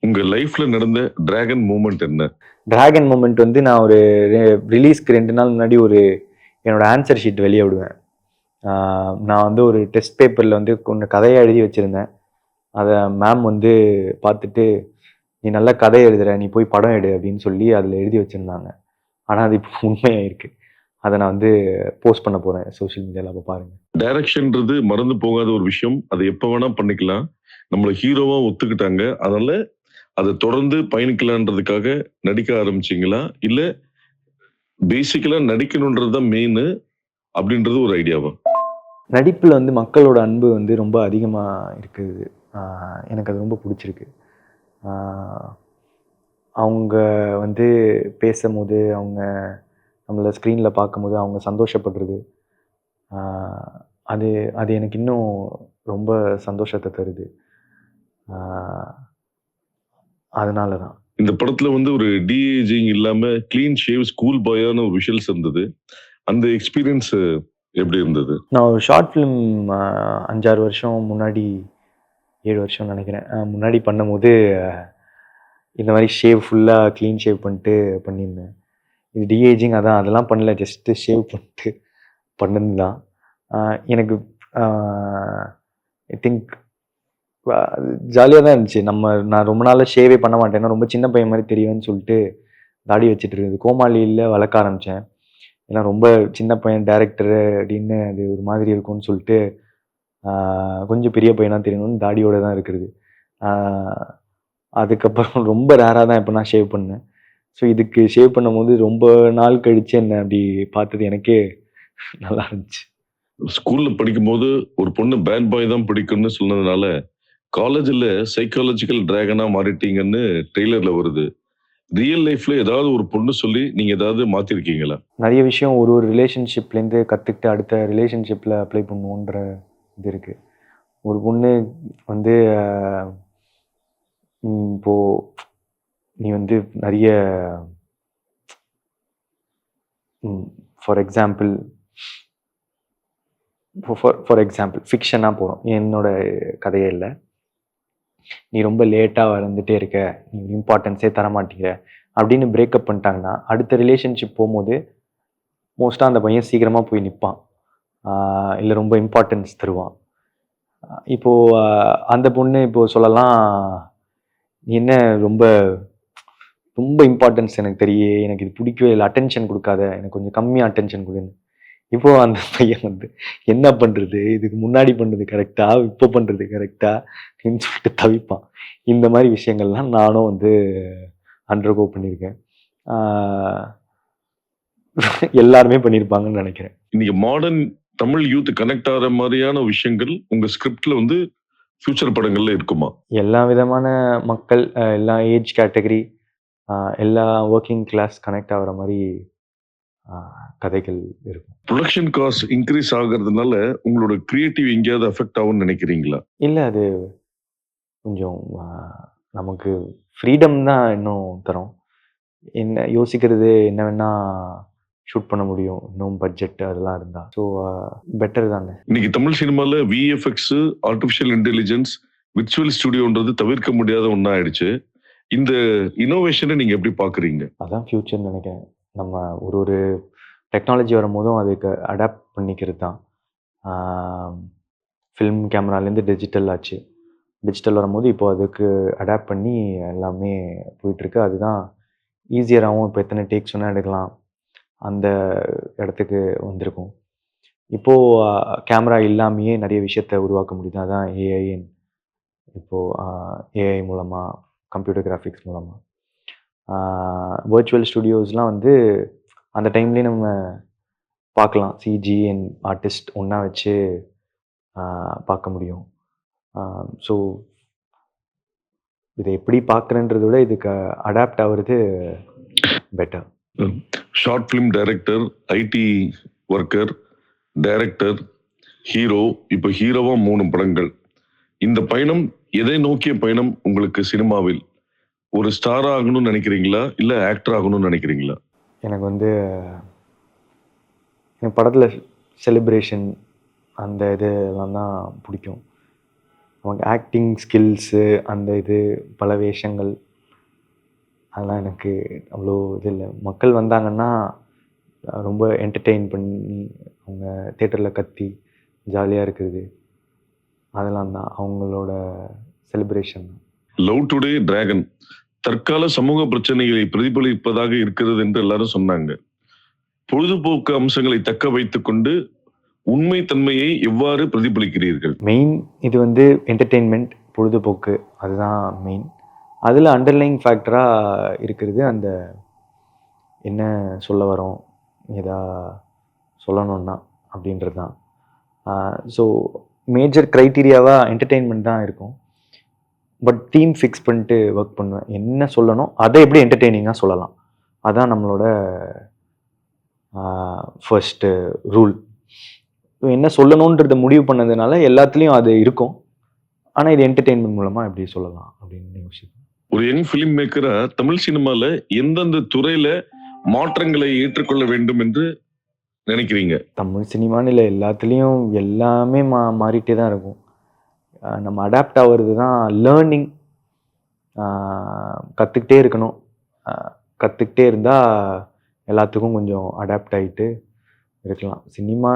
உங்க லைஃப்ல நடந்த டிராகன் மூமெண்ட் என்ன? டிராகன் மூமெண்ட் வந்து நான் ஒரு ரிலீஸ்க்கு 2 நாள் முன்னாடி என்னோட ஆன்சர் ஷீட் வெளிய விடுவேன். நான் வந்து ஒரு டெஸ்ட் பேப்பர்ல வந்து கொஞ்சம் கதையா எழுதி வச்சிருந்தேன். அத மேம் வந்து பார்த்துட்டு, "நீ நல்லா கதை எழுதுற. நீ போய் படம் எடு" அப்படின்னு சொல்லி அதுல எழுதி வச்சிருந்தாங்க. ஆனா அது இப்போ உண்மையாயிருக்கு. அத நான் வந்து போஸ்ட் பண்ண போறேன் சோசியல் மீடியால. அப்ப பாருங்க. டைரக்ஷன்ன்றது மறந்து போகாத ஒரு விஷயம். அத எப்ப வேணா பண்ணிக்கலாம். நம்மள ஹீரோவா ஒத்துக்கிட்டாங்க. அதனால அத தொடர்ந்து பயணிக்கலான்றதுக்காக நடிக்க ஆரம்பிச்சீங்களா? இல்ல பேசிக்கலா நடிக்கணும்ன்றது தான் மெயினு அப்படின்றது ஒரு ஐடியாவா? நடிப்புல வந்து மக்களோட அன்பு வந்து ரொம்ப அதிகமா இருக்குது. ஆ எனக்கு அது ரொம்ப புடிச்சிருக்கு. ஆ அவங்க வந்து பேசம்போது, அவங்க நம்மள ஸ்க்ரீன்ல பார்க்கும்போது அவங்க சந்தோஷப்படுறது, ஆ அது அது எனக்கு இன்னும் ரொம்ப சந்தோஷத்த தருது. ஆ அதனால தான். இந்த படத்துல வந்து ஒரு டி-ஏஜிங் இல்லாம கிளீன் ஷேவ் ஸ்கூல் பாயான ஒரு விஷுவல்ஸ் இருந்தது. அந்த எக்ஸ்பீரியன்ஸ் எப்படி இருந்தது? நான் ஒரு ஷார்ட் ஃபிலிம் 5, 6 வருஷம் முன்னாடி 7 வருஷம்னு நெனைக்கிறேன். முன்னாடி பண்ணும்போது இந்த மாரி ஃபுல்லா கிளீன் ஷேவ் பண்ணிட்டு பண்ணியிருந்தேன். இது ஏஜிங் அதெல்லாம் பண்ணல. ஜஸ்ட் ஷேவ் பண்ணிட்டு பண்ணது தான். அ எனக்கு அ ஐ திங்க் ஜாலியா தான் இருந்துச்சு. நான் ரொம்ப நாளா ஷேவே பண்ண மாட்டேன். ஏன்னா ரொம்ப சின்ன பையன் மாரி தெரிவேன்னு சொல்லிட்டு தாடி வச்சுட்டு இருந்தது. கோமாளியில வளர்க்க ஆரம்பிச்சேன். ஏன்னா ரொம்ப சின்ன பையன் டைரக்டரு அப்படின்னு அது ஒரு மாதிரி இருக்கும்னு சொல்லிட்டு, ஆ கொஞ்சம் பெரிய பையனா தெரியணும்னு தாடியோட தான் இருக்கிறது. ஆ அதுக்கப்புறம் ரொம்ப ரேரா தான் எப்ப நான் ஷேவ் பண்ணேன். ஸோ இதுக்கு ஷேவ் பண்ணும்போது ரொம்ப நாள் கழிச்சு என்ன அப்படி பார்த்தது எனக்கே நல்லா இருந்துச்சு. ஸ்கூல்ல படிக்கும்போது ஒரு பொண்ணு பேட் பாய் தான் பிடிக்கும்னு சொன்னதுனால, காலேஜ்ல சைக்காலஜிக்கல் டிராகனா மாறிட்டீங்கன்னு ட்ரெய்லர்ல வருது. ரியல் லைஃப்ல ஏதாவது ஒரு பொண்ணு சொல்லி நீங்க ஏதாவது மாத்திருக்கீங்களா? நெறைய விஷயம் ஒரு ரிலேஷன்ஷிப்லேருந்து கத்துக்கிட்டு அடுத்த ரிலேஷன்ஷிப்ல அப்ளை பண்ணுவோன்ற இது இருக்கு. ஒரு பொண்ணு வந்து இப்போ நீ வந்து நெறைய ம் ஃபார் எக்ஸாம்பிள் ஃபார் எக்ஸாம்பிள் ஃபிக்ஷனா போறோம். என்னோட கதையே இல்ல. "நீ ரொம்ப லேட்டா வந்துட்டே இருக்க. நீ இம்பார்ட்டன்ஸே தர மாட்டேங்கிற" அப்படின்னு பிரேக்கப் பண்ணிட்டாங்கன்னா, அடுத்த ரிலேஷன்ஷிப் போம்போது, மோஸ்ட்டா அந்த பையன் சீக்கிரமா போய் நிப்பான். ஆ இல்ல ரொம்ப இம்பார்ட்டன்ஸ் தருவான். இப்போ அ அந்த பொண்ணு இப்போ சொல்லலாம், "நீ என்ன ரொம்ப ரொம்ப இம்பார்ட்டன்ஸ் எனக்கு எனக்கு இது பிடிக்கவே இல்ல. அட்டென்ஷன் குடுக்காத. எனக்கு கொஞ்சம் கம்மியா அட்டென்ஷன் குடுன்னு." இப்போ அந்த பையன் வந்து என்ன பண்றது? இதுக்கு முன்னாடி பண்ணது கரெக்ட்டா? இப்போ பண்றது கரெக்ட்டா? அப்படின்னு சொல்லிட்டு தவிப்பான். இந்த மாரி விஷயங்கள்லாம் நானும் வந்து அண்டர்கோ பண்ணியிருக்கேன். ஆ எல்லாருமே பண்ணியிருப்பாங்கன்னு நெனைக்கிறேன். இன்னைக்கு மாடர்ன் தமிழ் யூத் கனெக்ட் ஆகுற மாரியான விஷயங்கள் உங்க ஸ்கிரிப்ட்ல வந்து ஃபியூச்சர் படங்கள்ல இருக்குமா? எல்லா விதமான மக்கள், எல்லா ஏஜ் கேட்டகரி, அ எல்லா வொர்க்கிங் கிளாஸ் கனெக்ட் ஆகுற மாரி அ கதைகள் இருக்கும். புரொடக்ஷன் காஸ்ட் இன்கிரீஸ் ஆகுறதுனால உங்களோட கிரியேட்டிவ் எங்கேயாவது அஃபெக்ட் ஆகும்னு நினைக்கிறீங்களா? இல்ல அது கொஞ்சம் நமக்கு ஃப்ரீடம் தான் இன்னும் தரும். என்ன யோசிக்கிறது என்ன வேணா ஷூட் பண்ண முடியும். இன்னும் பட்ஜெட் அதெல்லாம் இருந்தா. ஸோ பெட்டர் தானே. இன்னைக்கு தமிழ் சினிமால விஎஃப்எக்ஸ், ஆர்டிபிஷியல் இன்டெலிஜென்ஸ், விர்ச்சுவல் ஸ்டுடியோன்றது தவிர்க்க முடியாத ஒண்ணா ஆயிடுச்சு. இந்த இன்னோவேஷன நீங்க எப்படி பார்க்குறீங்க? அதான் ஃபியூச்சர்ன்னு நெனைக்கிறேன். நம்ம ஒரு டெக்னாலஜி வரும்போதும் அதுக்கு அடாப்ட் பண்ணிக்கிறது தான். ஆ ஃபில்ம் கேமராலேருந்து டிஜிட்டல் ஆச்சு. டிஜிட்டல் வரும்போது இப்போ அதுக்கு அடாப்ட் பண்ணி எல்லாமே போயிட்டுருக்கு. அதுதான் ஈஸியராவும் இப்போ எத்தன டேக்ஸ் வேணா எடுக்கலாம். அந்த இடத்துக்கு வந்திருக்கும். இப்போ கேமரா இல்லாமயே நெறைய விஷயத்த உருவாக்க முடியுது. அதான் ஏஐ இப்போ ஏஐ மூலமா, கம்ப்யூட்டர் கிராஃபிக்ஸ் மூலமா. ஆ விர்ச்சுவல் ஸ்டுடியோஸ்லாம் வந்து அந்த டைம்லயே நம்ம பார்க்கலாம். சிஜி அண்ட் ஆர்டிஸ்ட் ஒண்ணா வச்சு பார்க்க முடியும். ஆ ஸோ இத எப்படி பார்க்குறேன்றத விட இதுக்கு அடாப்ட் ஆவுறது better. Short film director, IT worker, director, hero, இப்ப ஹீரோவா 3 படங்கள். இந்த பயணம் எதை நோக்கிய பயணம் உங்களுக்கு சினிமாவில்? ஒரு ஸ்டார் ஆகணும்னு நினைக்கிறீங்களா? இல்ல ஆக்டர் ஆகணும்னு நினைக்கிறீங்களா? எனக்கு வந்து எனக்கு படத்துல செலிப்ரேஷன் அந்த இதெல்லாம் தான் புடிக்கும். அவங்க ஆக்டிங் ஸ்கில்ஸு, அந்த இது பல வேஷங்கள் அதெல்லாம் எனக்கு அவ்வளோ இது இல்லை. மக்கள் வந்தாங்கன்னா ரொம்ப என்டர்டெயின் பண்ணி அவங்க தேட்டரில் கத்தி ஜாலியாக இருக்குது, அதெல்லாம் தான் அவங்களோட செலிப்ரேஷன். லவ் டுடே டிராகன் தற்கால சமூக பிரச்சனைகளை பிரதிபலிப்பதாக இருக்கிறது என்று எல்லாரும் சொன்னாங்க. பொழுதுபோக்கு அம்சங்களை தக்க வைத்துக் கொண்டு உண்மை தன்மையை எவ்வாறு பிரதிபலிக்கிறீர்கள்? மெயின் இது வந்து என்டர்டெயின்மெண்ட், பொழுதுபோக்கு, அதுதான் மெயின். அதில் அண்டர்லைங் ஃபேக்டராக இருக்கிறது அந்த என்ன சொல்ல வரோம், எதா சொல்லணுன்னா அப்படின்றது தான். ஸோ மேஜர் க்ரைட்டீரியாவாக என்டர்டெயின்மெண்ட் தான் இருக்கும். பட் தீம் ஃபிக்ஸ் பண்ணிட்டு ஒர்க் பண்ணுவேன். என்ன சொல்லணும், அதை எப்படி என்டர்டெய்னிங்காக சொல்லலாம், அதான் நம்மளோட ஃபர்ஸ்ட்டு ரூல். என்ன சொல்லணுன்றதை முடிவு பண்ணதுனால எல்லாத்துலேயும் அது இருக்கும். ஆனால் இது என்டர்டெயின்மெண்ட் மூலமாக எப்படி சொல்லலாம் அப்படின்னு யோசிப்பேன். ஒரு யங் ஃபிலிம் மேக்கரா தமிழ் சினிமால எந்தெந்த துறையில மாற்றங்களை ஏற்றுக்கொள்ள வேண்டும் என்று நினைக்கிறீங்க? தமிழ் சினிமான்னு இல்லை, எல்லாத்துலேயும் எல்லாமே மாறிட்டே தான் இருக்கும். நம்ம அடாப்ட் ஆகிறது தான் லேர்னிங். கற்றுக்கிட்டே இருக்கணும். கற்றுக்கிட்டே இருந்தால் எல்லாத்துக்கும் கொஞ்சம் அடாப்ட் ஆகிட்டு இருக்கலாம். சினிமா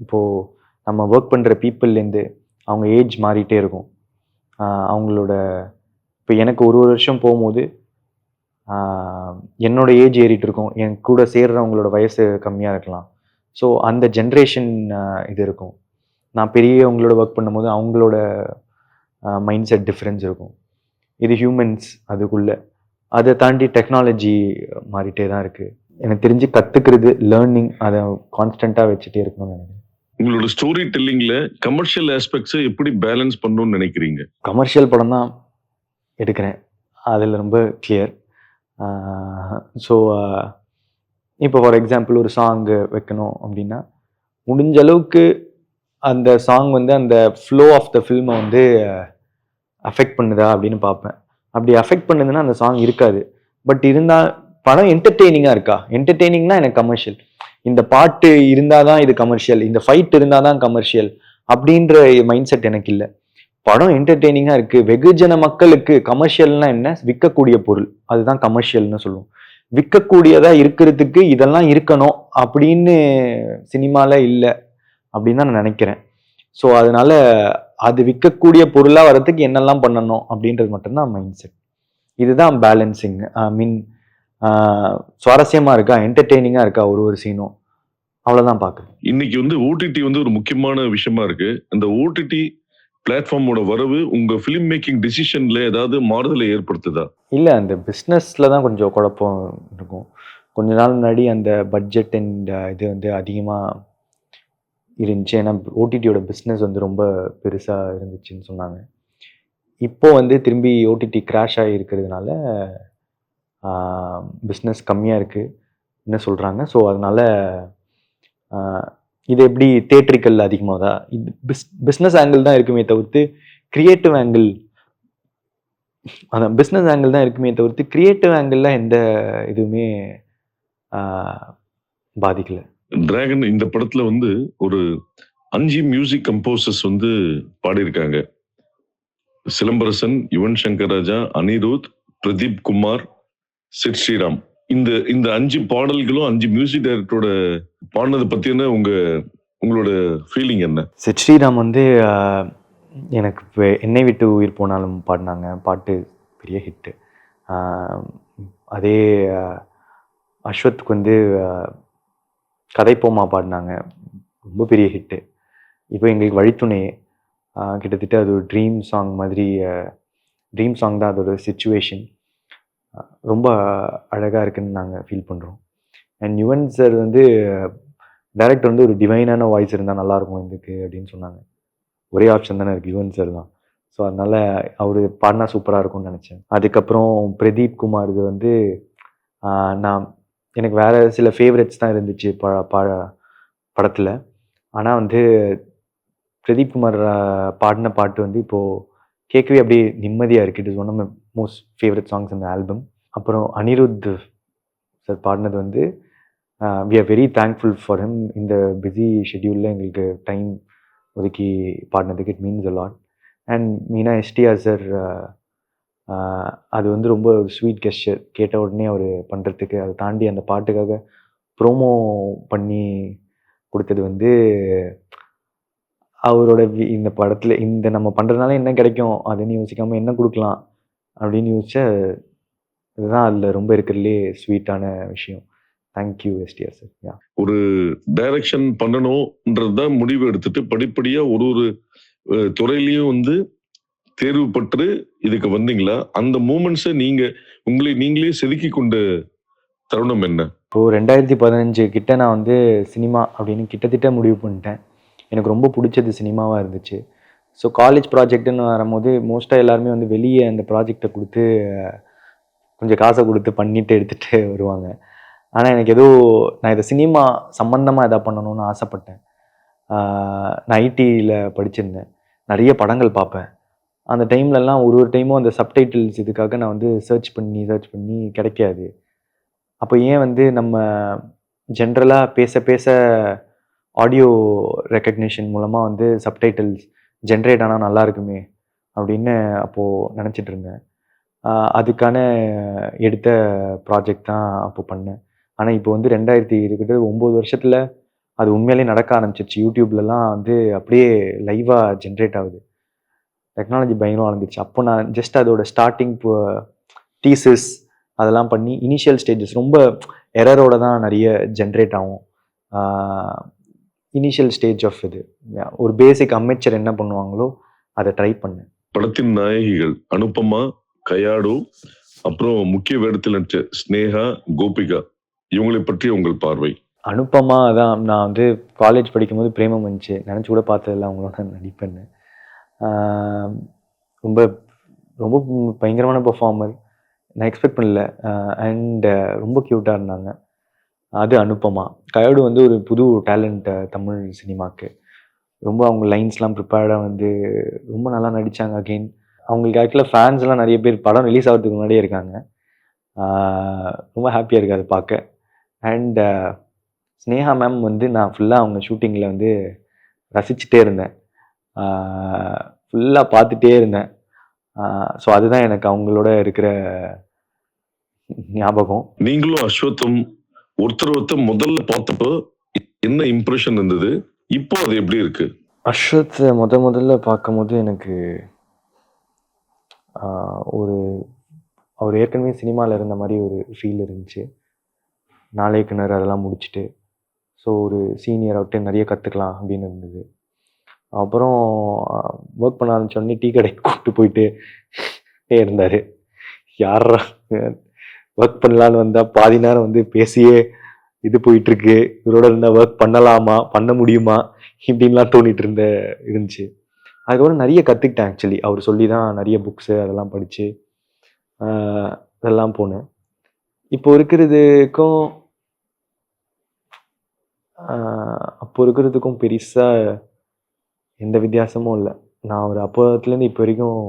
இப்போது நம்ம ஒர்க் பண்ணுற பீப்புள்லேருந்து அவங்க ஏஜ் மாறிட்டே இருக்கும். அவங்களோட இப்போ எனக்கு ஒரு வருஷம் போகும்போது என்னோட ஏஜ் ஏறிட்டு இருக்கும், என் கூட சேர்றவங்களோட வயசு கம்மியாக இருக்கலாம். ஸோ அந்த ஜென்ரேஷன் இது இருக்கும். நான் பெரியவங்களோட ஒர்க் பண்ணும்போது அவங்களோட மைண்ட் செட் டிஃப்ரென்ஸ் இருக்கும். இது ஹியூமன்ஸ் அதுக்குள்ளே. அதை தாண்டி டெக்னாலஜி மாறிட்டே தான் இருக்குது. எனக்கு தெரிஞ்சு கற்றுக்கிறது லேர்னிங், அதை கான்ஸ்டண்ட்டாக வச்சுட்டே இருக்கணும்னு நினைக்கிறேன். உங்களோட ஸ்டோரி டெல்லிங்ல கமர்ஷியல் ஆஸ்பெக்ட்ஸை எப்படி பேலன்ஸ் பண்ணணும்னு நினைக்கிறீங்க? கமர்ஷியல் படம் தான் எடுக்கிறேன், அதில் ரொம்ப கிளியர். ஸோ இப்போ ஃபார் எக்ஸாம்பிள் ஒரு சாங்கு வைக்கணும் அப்படின்னா முடிஞ்ச அளவுக்கு அந்த சாங் வந்து அந்த ஃப்ளோ ஆஃப் த ஃபில்மை வந்து அஃபெக்ட் பண்ணுதா அப்படின்னு பார்ப்பேன். அப்படி அஃபெக்ட் பண்ணுதுன்னா அந்த சாங் இருக்காது. பட் இருந்தால் படம் என்டர்டெய்னிங்காக இருக்கா, என்டர்டெய்னிங்னா எனக்கு கமர்ஷியல். இந்த பாட்டு இருந்தால் தான் இது கமர்ஷியல், இந்த ஃபைட் இருந்தால் தான் கமர்ஷியல் அப்படின்ற மைண்ட் செட் எனக்கு இல்லை. படம் என்டர்டெய்னிங்காக இருக்குது, வெகுஜன மக்களுக்கு. கமர்ஷியல்னா என்ன, விற்கக்கூடிய பொருள், அதுதான் கமர்ஷியல்னு சொல்லுவோம். விற்கக்கூடியதாக இருக்கிறதுக்கு இதெல்லாம் இருக்கணும் அப்படின்னு சினிமாவில் இல்லை அப்படின்னு தான் நான் நினைக்கிறேன். ஸோ அதனால அது விற்கக்கூடிய பொருளாக வர்றதுக்கு என்னெல்லாம் பண்ணணும் அப்படின்றது மட்டும்தான் மைண்ட் செட். இதுதான் பேலன்சிங். ஐ மீன் சுவாரஸ்யமாக இருக்கா, என்டர்டெய்னிங்காக இருக்கா ஒரு சீனும், அவ்வளோதான் பார்க்குறேன். இன்னைக்கு வந்து ஓடிடி வந்து ஒரு முக்கியமான விஷயமா இருக்கு. அந்த ஓடிடி பிளாட்ஃபார்மோட வரவு உங்க ஃபிலிம் மேக்கிங் டிசிஷன்ல ஏதாவது மாறுதலை ஏற்படுத்துதா? இல்லை, அந்த பிஸ்னஸில் தான் கொஞ்சம் குழப்பம் இருக்கும். கொஞ்ச நாள் முன்னாடி அந்த பட்ஜெட் அண்ட் இது வந்து அதிகமாக இருந்துச்சு. ஏன்னா ஓடிடியோட பிஸ்னஸ் வந்து ரொம்ப பெருசாக இருந்துச்சுன்னு சொன்னாங்க. இப்போது வந்து திரும்பி ஓடிடி கிராஷ் ஆகி இருக்கிறதுனால பிஸ்னஸ் கம்மியாக இருக்குது என்ன சொல்கிறாங்க. ஸோ அதனால் இது எப்படி தேட்ரிக்கல் அதிகமாகதா, இது பிஸ்னஸ் ஆங்கிள் தான் இருக்குமே தவிர்த்து கிரியேட்டிவ் ஆங்கிள், அதான் பிஸ்னஸ் ஆங்கிள் தான் இருக்குமே தவிர்த்து கிரியேட்டிவ் ஆங்கிளில் எந்த இதுவுமே பாதிக்கலை. டிராகன் இந்த படத்துல வந்து ஒரு 5 மியூசிக் கம்போசர்ஸ் வந்து பாடியிருக்காங்க. சிலம்பரசன், யுவன் சங்கர் ராஜா, அனிருத், பிரதீப் குமார், சிட் ஸ்ரீராம். இந்த 5 பாடல்களும் 5 மியூசிக் டைரக்டரோட பாடினதை பத்தின உங்களோட ஃபீலிங் என்ன? சிட் ஸ்ரீராம் வந்து எனக்கு என்னை விட்டு உயிர் போனாலும் பாடினாங்க, பாட்டு பெரிய ஹிட்டு. அதே அஸ்வத்துக்கு வந்து கதைப்போமா பாடினாங்க, ரொம்ப பெரிய ஹிட்டு. இப்போ எங்களுக்கு வழித்துணை கிட்டத்தட்ட அது ஒரு ட்ரீம் சாங் மாதிரி. ட்ரீம் சாங் தான் அதோட சிச்சுவேஷன். ரொம்ப அழகாக இருக்குன்னு நாங்கள் ஃபீல் பண்ணுறோம். அண்ட் யுவன் சார் வந்து டைரக்டர் வந்து ஒரு டிவைனான வாய்ஸ் இருந்தால் நல்லாயிருக்கும் இதுக்கு அப்படின்னு சொன்னாங்க. ஒரே ஆப்ஷன் தானே இருக்குது, யுவன் சார் தான். ஸோ அதனால் அவர் பாடினா சூப்பராக இருக்கும்னு நினச்சேன். அதுக்கப்புறம் பிரதீப் குமார் இது வந்து நான் எனக்கு வேறு சில ஃபேவரட்ஸ் தான் இருந்துச்சு படத்தில். ஆனால் வந்து பிரதீப் குமார் பாடின பாட்டு வந்து இப்போது கேட்கவே அப்படியே நிம்மதியாக இருக்குது. It is one of my most favourite songs இந்த ஆல்பம். அப்புறம் அனிருத் சார் பாடினது வந்து we are very thankful for him. இந்த பிஸி ஷெட்யூலில் எங்களுக்கு டைம் ஒதுக்கி பாடினதுக்கு it means a lot. And மெயினாக எஸ்டிஆர் சார் அது வந்து ரொம்ப ஒரு ஸ்வீட் கெஸ்டர். கேட்ட உடனே அவர் பண்ணுறதுக்கு, அதை தாண்டி அந்த பாட்டுக்காக ப்ரோமோ பண்ணி கொடுத்தது வந்து அவரோட இந்த படத்தில் இந்த நம்ம பண்ணுறதுனால என்ன கிடைக்கும் அதுன்னு யோசிக்காமல் என்ன கொடுக்கலாம் அப்படின்னு யோசிச்சா இதுதான் அதில் ரொம்ப இருக்கிறதுலே ஸ்வீட்டான விஷயம். Thank you STR sir. யா ஒரு டைரக்ஷன் பண்ணணும்ன்றதுதான் முடிவு எடுத்துட்டு படிப்படியா ஒரு ஒரு துறையிலையும் வந்து தேர்வு பெற்று இதுக்கு வந்தீங்களா? அந்த மூமெண்ட்ஸை உங்களை நீங்களே செதுக்கி கொண்ட தருணம் என்ன? இப்போது 2015 கிட்ட நான் வந்து சினிமா அப்படின்னு கிட்டத்தட்ட முடிவு பண்ணிட்டேன். எனக்கு ரொம்ப பிடிச்சது சினிமாவாக இருந்துச்சு. ஸோ காலேஜ் ப்ராஜெக்ட்டுன்னு வரும்போது மோஸ்ட்டாக எல்லாருமே வந்து வெளியே அந்த ப்ராஜெக்டை கொடுத்து கொஞ்சம் காசை கொடுத்து பண்ணிட்டு எடுத்துகிட்டு வருவாங்க. ஆனால் எனக்கு ஏதோ நான் இதை சினிமா சம்மந்தமாக எதாவது பண்ணணும்னு ஆசைப்பட்டேன். நான் ஐடியில் படிச்சிருந்தேன். நிறைய படங்கள் பார்ப்பேன். அந்த டைம்லலாம் ஒரு டைமும் அந்த சப்டைட்டில்ஸ் இதுக்காக நான் வந்து சர்ச் பண்ணி கிடைக்காது. அப்போ ஏன் வந்து நம்ம ஜென்ரலாக பேச ஆடியோ ரெக்கக்னிஷன் மூலமாக வந்து சப்டைட்டில்ஸ் ஜென்ரேட் ஆனால் நல்லா இருக்குமே அப்படின்னு அப்போது நினச்சிட்டு இருந்தேன். அதுக்கான எடுத்த ப்ராஜெக்ட் தான் அப்போ பண்ணேன். ஆனால் இப்போ வந்து 9 வருஷத்தில் அது உண்மையிலே நடக்க ஆரம்பிச்சிருச்சு. யூடியூப்லலாம் வந்து அப்படியே லைவாக ஜென்ரேட் ஆகுது. டெக்னாலஜி பயங்கரம் வளர்ந்துச்சு. அப்போ நான் ஜஸ்ட் அதோட ஸ்டார்டிங் டீசஸ் அதெல்லாம் பண்ணி இனிஷியல் ஸ்டேஜஸ் ரொம்ப எரரோட தான் நிறைய ஜென்ரேட் ஆகும். இனிஷியல் ஸ்டேஜ் ஆஃப் இது ஒரு பேசிக் அமெச்சர் என்ன பண்ணுவாங்களோ அதை ட்ரை பண்ணேன். படத்தின் நாயகிகள் அனுபமா, கயாடு, அப்புறம் முக்கிய வேடத்தில் நடிச்ச ஸ்னேகா, கோபிகா, இவங்களை பற்றி உங்கள் பார்வை? அனுபமா தான் நான் வந்து காலேஜ் படிக்கும்போது பிரேமம் வந்துச்சு. நினச்சி கூட பார்த்ததில்ல அவங்களோட நடிப்பேன்னு. ரொம்ப ரொம்ப பயங்கரமான பெர்ஃபார்மர். நான் எக்ஸ்பெக்ட் பண்ணல. அண்ட் ரொம்ப க்யூட்டாக இருந்தாங்க. அது அனுபமா. கயாடு வந்து ஒரு புது டேலண்ட் தமிழ் சினிமாவுக்கு. ரொம்ப அவங்க லைன்ஸ்லாம் ப்ரிப்பேர்டாக வந்து ரொம்ப நல்லா நடித்தாங்க. அகெயின் அவங்களுக்கு ஆக்சுவலாக ஃபேன்ஸ்லாம் நிறைய பேர் படம் ரிலீஸ் ஆகிறதுக்கு முன்னாடியே இருக்காங்க. ரொம்ப ஹாப்பியாக இருக்குது அதை பார்க்க. அண்ட் ஸ்னேகா மேம் வந்து நான் ஃபுல்லாக அவங்க ஷூட்டிங்கில் வந்து ரசிச்சுட்டே இருந்தேன். ஃபுல்லாக பார்த்துட்டே இருந்தேன். ஸோ அதுதான் எனக்கு அவங்களோட இருக்கிற ஞாபகம். நீங்களும் அஸ்வத்தும் ஒருத்தர் முதல்ல பார்த்தப்போ என்ன இம்ப்ரெஷன் இருந்தது? இப்போ அது எப்படி இருக்கு? அஸ்வத் முதல்ல பார்க்கும்போது எனக்கு அவர் ஏற்கனவே சினிமாவில் இருந்த மாதிரி ஒரு ஃபீல் இருந்துச்சு. நாளே கிணறு அதெல்லாம் முடிச்சுட்டு ஸோ ஒரு சீனியர் விட்டு நிறைய கற்றுக்கலாம் அப்படின்னு இருந்தது. அப்புறம் ஒர்க் பண்ண ஆரம்பிச்சோடனே டீ கடைக்கு கூப்பிட்டு போயிட்டு இருந்தார். யாரா ஒர்க் பண்ணலான்னு வந்தால் பாதி நேரம் வந்து பேசியே இது போயிட்டுருக்கு, இவரோட இருந்தால் ஒர்க் பண்ணலாமா, பண்ண முடியுமா இப்படின்லாம் தோணிட்டு இருந்துச்சு. அதுக்கப்புறம் நிறைய கற்றுக்கிட்டேன். ஆக்சுவலி அவர் சொல்லி தான் நிறைய புக்ஸு அதெல்லாம் படித்து அதெல்லாம் போனேன். இப்போ இருக்கிறதுக்கும் அப்போ இருக்கிறதுக்கும் பெருசாக எந்த வித்தியாசமும் இல்லை. நான் ஒரு அப்போத்துலேருந்து இப்போ வரைக்கும்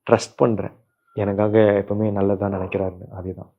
ட்ரஸ்ட் பண்ணுறேன். எனக்காக எப்போவுமே நல்லதாக நினைக்கிறாருன்னு. அதுதான்.